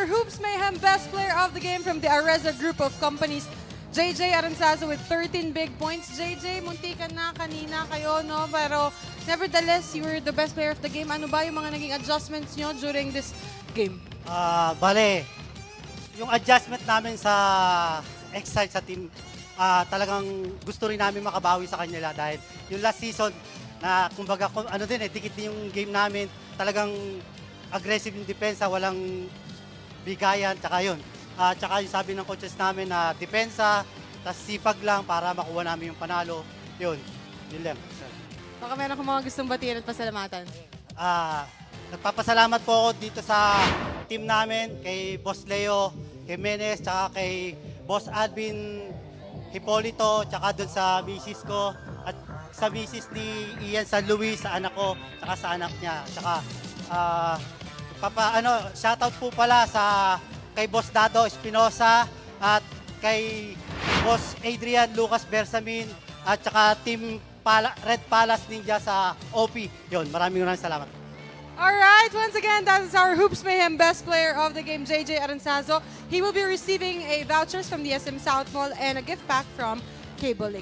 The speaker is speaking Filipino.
our Hoops Mayhem Best Player of the Game from the Areza Group of Companies, JJ Aranzazo with 13 big points. JJ, muntikan na kanina kayo, no? Pero nevertheless, you were the best player of the game. Ano ba yung mga naging adjustments nyo during this game? Bale, yung adjustment namin sa exile sa team, talagang gusto rin namin makabawi sa kanila dahil yung last season na kumbaga ano din dikit din yung game namin, talagang aggressive yung depensa, walang bigayan, tsaka yun. Tsaka yung sabi ng coaches namin na depensa, tas sipag lang para makuha namin yung panalo. Yun lang. Baka meron kang mga gustong batiin at pasalamatan. Nagpapasalamat po ako dito sa team namin, kay Boss Leo Jimenez, tsaka kay Boss Alvin Hipolito, tsaka dun sa misis ko, at sa misis ni Ian San Luis, sa anak ko, tsaka sa anak niya. Tsaka, shoutout po pala kay Boss Dado Espinosa at kay Boss Adrian Lucas Bersamin at tsaka Team Red Palace Ninja sa OP. Yun, maraming salamat. Alright, once again, that is our Hoops Mayhem Best Player of the Game, JJ Aranzazo. He will be receiving a vouchers from the SM South Mall and a gift pack from Cable Link.